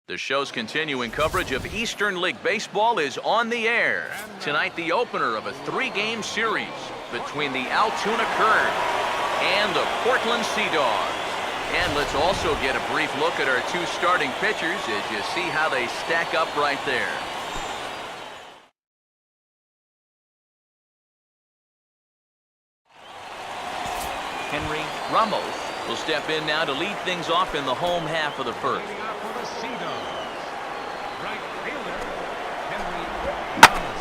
The show's continuing coverage of Eastern League Baseball is on the air. Tonight, the opener of a 3-game series between the Altoona Curd and the Portland Sea Dogs. And let's also get a brief look at our two starting pitchers as you see how they stack up right there. Henry Ramos will step in now to lead things off in the home half of the first.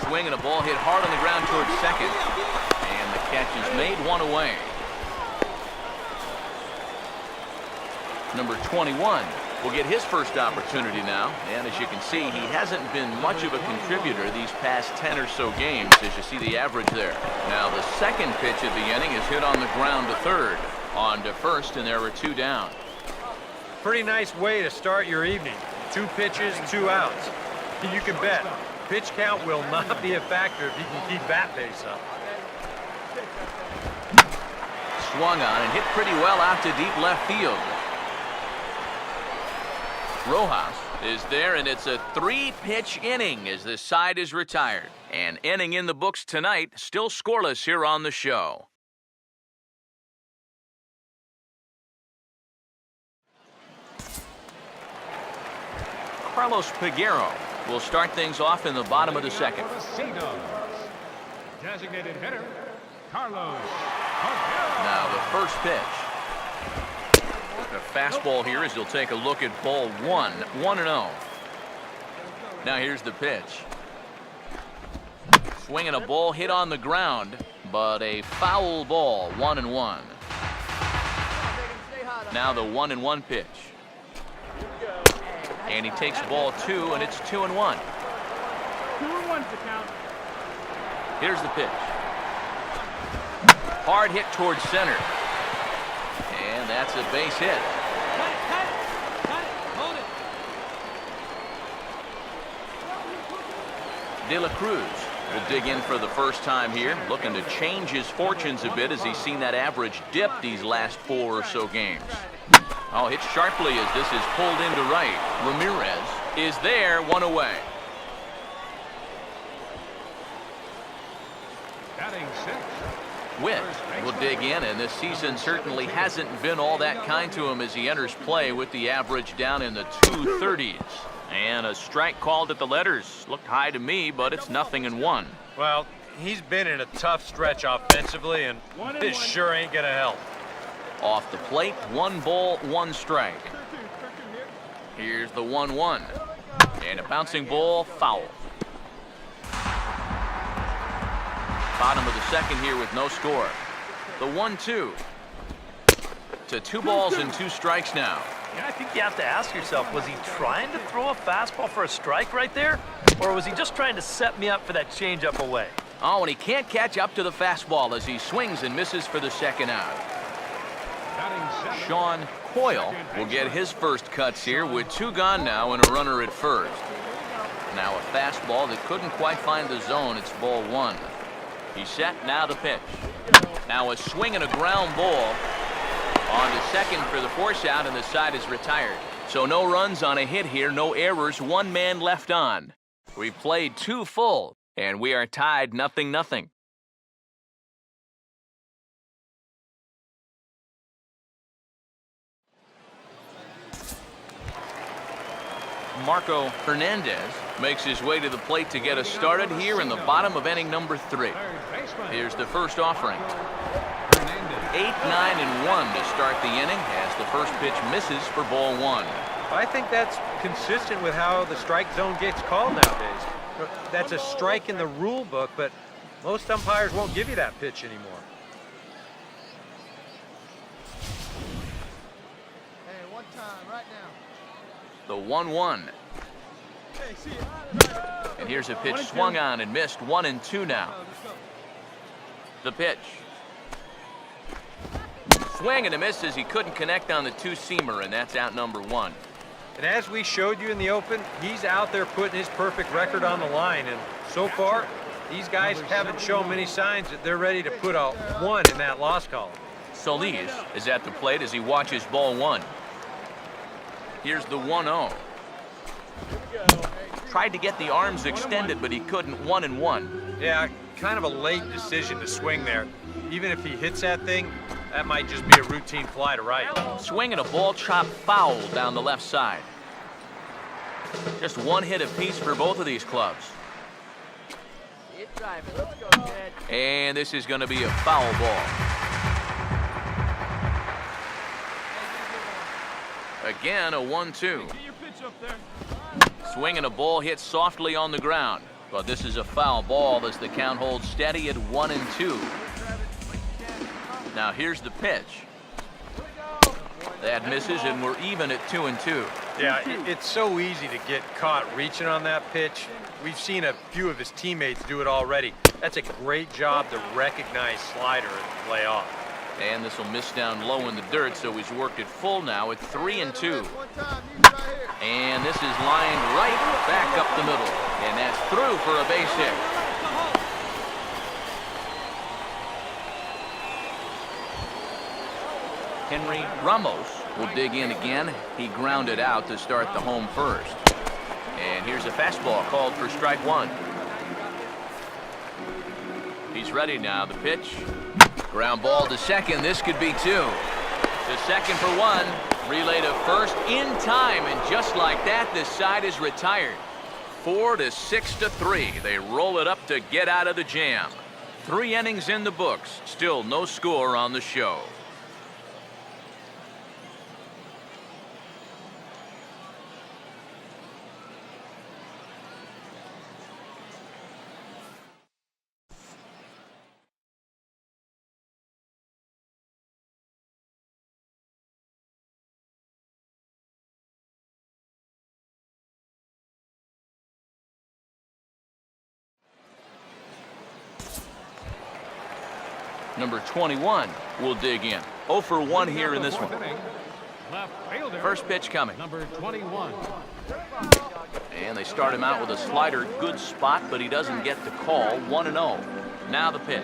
Swing and a ball hit hard on the ground towards second. And the catch is made, one away. Number 21 will get his first opportunity now. And as you can see, he hasn't been much of a contributor these past 10 or so games, as you see the average there. Now the second pitch of the inning is hit on the ground to third. On to first, and there are 2 down. Pretty nice way to start your evening. 2 pitches, 2 outs. You can bet pitch count will not be a factor if you can keep bat pace up. Swung on and hit pretty well out to deep left field. Rojas is there, and it's a 3-pitch inning as this side is retired. An inning in the books tonight, still scoreless here on the show. Carlos Peguero will start things off in the bottom of the second. Designated hitter, Carlos. Now the first pitch. A fastball here as he'll take a look at ball 1, 1-0. Now here's the pitch. Swinging a ball hit on the ground, but a foul ball, 1-1. Now the 1-1 pitch. And he takes ball 2, and it's 2-1. 2-1 to count. Here's the pitch. Hard hit towards center. And that's a base hit. Hold it. De La Cruz will dig in for the first time here, looking to change his fortunes a bit as he's seen that average dip these last 4 or so games. Oh, hit sharply as this is pulled into right. Ramirez is there, 1 away. Batting 6. Witt will dig in, and this season certainly hasn't been all that kind to him as he enters play with the average down in the 230s. And a strike called at the letters. Looked high to me, but it's 0-1. Well, he's been in a tough stretch offensively, and this sure ain't gonna help. Off the plate, 1 ball, 1 strike. Here's the 1-1. And a bouncing ball, foul. Bottom of the second here with no score. The 1-2. To 2 balls and 2 strikes now. Yeah, I think you have to ask yourself, was he trying to throw a fastball for a strike right there? Or was he just trying to set me up for that changeup away? Oh, and he can't catch up to the fastball as he swings and misses for the second out. Sean Coyle will get his first cuts here with 2 gone now and a runner at first. Now a fastball that couldn't quite find the zone. It's ball 1. He's set, now the pitch. Now a swing and a ground ball. On to second for the force out, and the side is retired. So no runs on a hit here, no errors, 1 man left on. We've played 2 full, and we are tied 0-0. Marco Hernandez makes his way to the plate to get us started here in the bottom of inning number 3. Here's the first offering. 8, 9, and 1 to start the inning as the first pitch misses for ball 1. I think that's consistent with how the strike zone gets called nowadays. That's a strike in the rule book, but most umpires won't give you that pitch anymore. Hey, one time, right now. The 1-1. And here's a pitch swung on and missed. 1-2 now. The pitch. Swing and a miss as he couldn't connect on the 2-seamer, and that's out number 1. And as we showed you in the open, he's out there putting his perfect record on the line. And so far, these guys haven't shown many signs that they're ready to put a 1 in that loss column. Solis is at the plate as he watches ball 1. Here's the 1-0. Tried to get the arms extended, but he couldn't. 1-1. Yeah, kind of a late decision to swing there. Even if he hits that thing, that might just be a routine fly to right. Swinging a ball chopped foul down the left side. Just one hit apiece for both of these clubs. And this is going to be a foul ball. Again, a 1-2. Swinging a ball hit softly on the ground. But this is a foul ball as the count holds steady at 1-2. Now here's the pitch. That misses, and we're even at 2-2. Yeah, it's so easy to get caught reaching on that pitch. We've seen a few of his teammates do it already. That's a great job to recognize slider and lay off. And this will miss down low in the dirt, so he's worked it full now at 3-2. And this is lined right back up the middle. And that's through for a base hit. Henry Ramos will dig in again. He grounded out to start the home first. And here's a fastball called for strike one. He's ready now. The pitch. Ground ball to second. This could be two. To second for one. Relay to first in time. And just like that, this side is retired. 4-6-3. They roll it up to get out of the jam. 3 innings in the books. Still no score on the show. Number 21 will dig in. 0 for 1 here in this one. First pitch coming. Number 21. And they start him out with a slider. Good spot, but he doesn't get the call. 1-0. Now the pitch.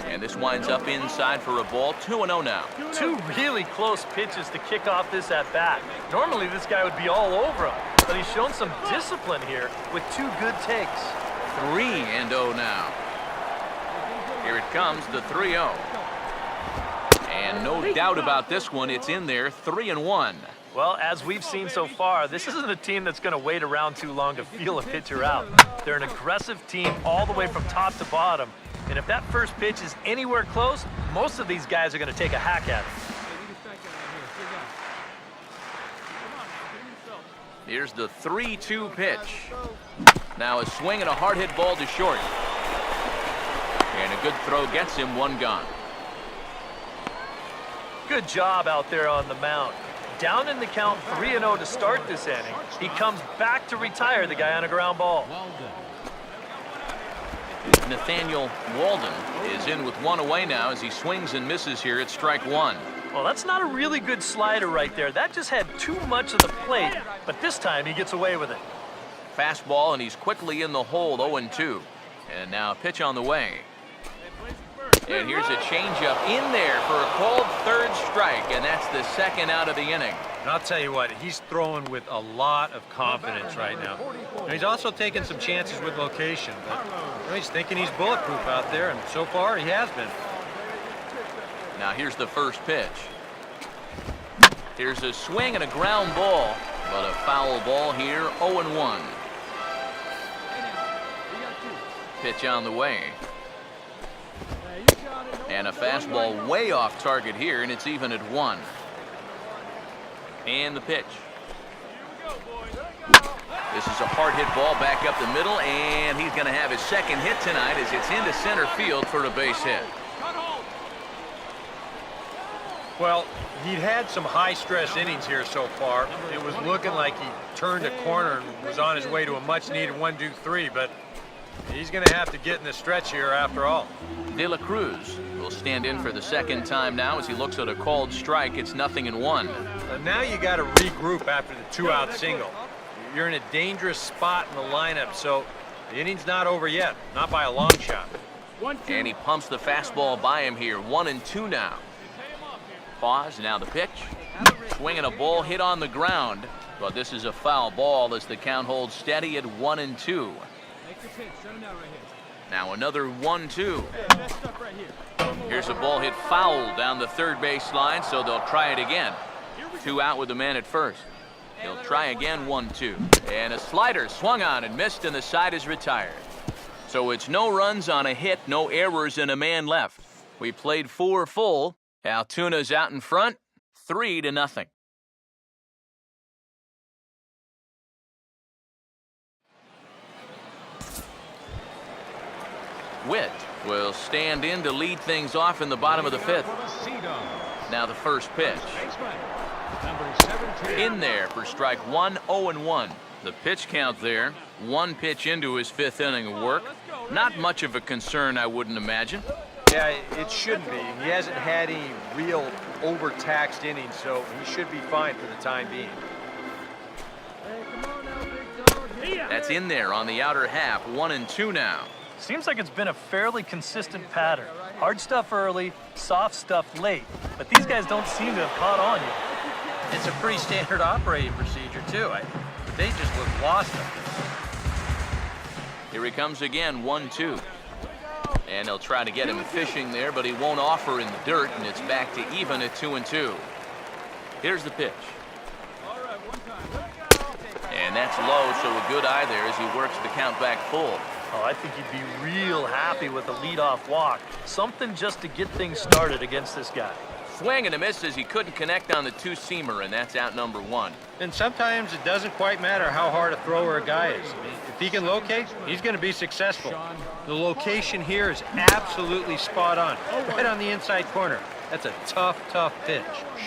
And this winds up inside for a ball. 2-0 now. 2 really close pitches to kick off this at-bat. Normally this guy would be all over him, but he's shown some discipline here with 2 good takes. 3-0 now. Here it comes, the 3-0. And no doubt about this one, it's in there, 3-1. Well, as we've seen so far, this isn't a team that's going to wait around too long to feel a pitcher out. They're an aggressive team all the way from top to bottom. And if that first pitch is anywhere close, most of these guys are going to take a hack at it. Here's the 3-2 pitch. Now a swing and a hard hit ball to short. And a good throw gets him, 1 gone. Good job out there on the mound. Down in the count, 3-0 to start this inning. He comes back to retire the guy on a ground ball. Nathaniel Walden is in with 1 away now as he swings and misses here at strike 1. Well, that's not a really good slider right there. That just had too much of the plate, but this time he gets away with it. Fastball, and he's quickly in the hole, 0-2. And now a pitch on the way. And here's a changeup in there for a called third strike, and that's the second out of the inning. And I'll tell you what, he's throwing with a lot of confidence right now. And he's also taking some chances with location. But he's thinking he's bulletproof out there, and so far he has been. Now here's the first pitch. Here's a swing and a ground ball, but a foul ball here, 0-1. Pitch on the way. And a fastball way off target here, and it's even at 1. And the pitch. This is a hard hit ball back up the middle, and he's going to have his second hit tonight as it's into center field for a base hit. Well, he'd had some high-stress innings here so far. It was looking like he turned a corner and was on his way to a much-needed 1-2-3, but he's going to have to get in the stretch here after all. De La Cruz will stand in for the second time now as he looks at a called strike. It's 0-1. Now you got to regroup after the 2-out single. You're in a dangerous spot in the lineup, so the inning's not over yet, not by a long shot. And he pumps the fastball by him here, 1-2 now. Pause, now the pitch. Swinging a ball hit on the ground. But this is a foul ball as the count holds steady at 1-2. Now another 1-2. Here's a ball hit foul down the third base line, so they'll try it again. 2 out with the man at first. He'll try again, 1-2. And a slider swung on and missed, and the side is retired. So it's no runs on a hit, no errors, and a man left. We played 4 full. Altuna's out in front, 3-0. Witt will stand in to lead things off in the bottom of the 5th. Now the first pitch. In there for strike 1, 0-1. The pitch count there, 1 pitch into his 5th inning of work. Not much of a concern, I wouldn't imagine. Yeah, it shouldn't be. He hasn't had any real overtaxed innings, so he should be fine for the time being. That's in there on the outer half, 1-2 now. Seems like it's been a fairly consistent pattern. Hard stuff early, soft stuff late. But these guys don't seem to have caught on yet. It's a pretty standard operating procedure, too. They just look lost up there. Here he comes again, 1-2. And they'll try to get him fishing there, but he won't offer in the dirt, and it's back to even at 2-2. Here's the pitch. And that's low, so a good eye there as he works the count back full. Oh, I think he'd be real happy with a leadoff walk. Something just to get things started against this guy. Swing and a miss as he couldn't connect on the 2-seamer, and that's out number 1. And sometimes it doesn't quite matter how hard a thrower a guy is. If he can locate, he's going to be successful. The location here is absolutely spot on, right on the inside corner. That's a tough, tough pitch.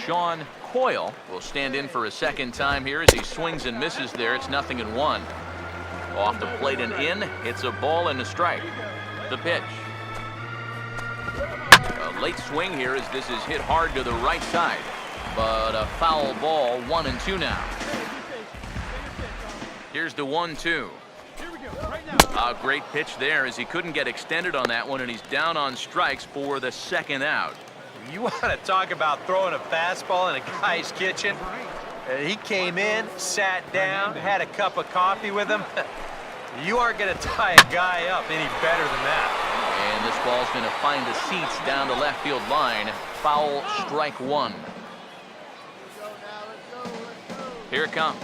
Sean Coyle will stand in for a second time here as he swings and misses there. It's 0-1. Off the plate and in, it's a ball and a strike. The pitch. A late swing here as this is hit hard to the right side. But a foul ball, 1-2 now. Here's the 1-2. A great pitch there as he couldn't get extended on that one, and he's down on strikes for the second out. You want to talk about throwing a fastball in a guy's kitchen? He came in, sat down, had a cup of coffee with him. You aren't going to tie a guy up any better than that. And this ball's going to find the seats down the left field line. Foul, strike 1. Here it comes.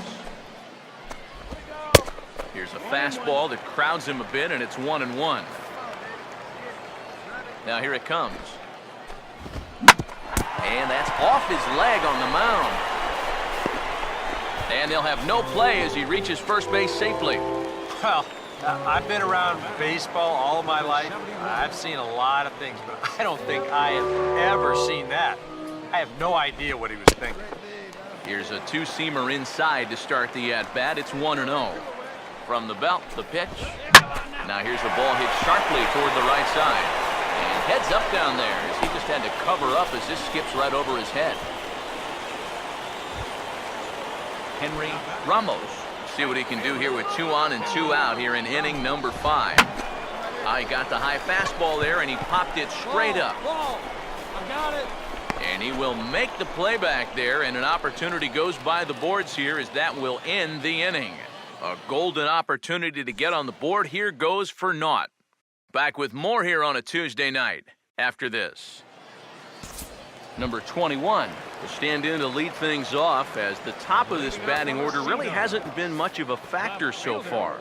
Here's a fastball that crowds him a bit, and it's 1-1. Now here it comes. And that's off his leg on the mound. And they'll have no play as he reaches first base safely. Well, I've been around baseball all of my life. I've seen a lot of things, but I don't think I have ever seen that. I have no idea what he was thinking. Here's a 2-seamer inside to start the at-bat. It's 1-0. From the belt, the pitch. Now here's a ball hit sharply toward the right side. And heads up down there as he just had to cover up as this skips right over his head. Henry Ramos. See what he can do here with 2 on and 2 out here in inning number 5. He got the high fastball there, and he popped it straight up. I got it. And he will make the play back there, and an opportunity goes by the boards here as that will end the inning. A golden opportunity to get on the board here goes for naught. Back with more here on a Tuesday night after this. Number 21 will stand in to lead things off as the top of this batting order really hasn't been much of a factor so far.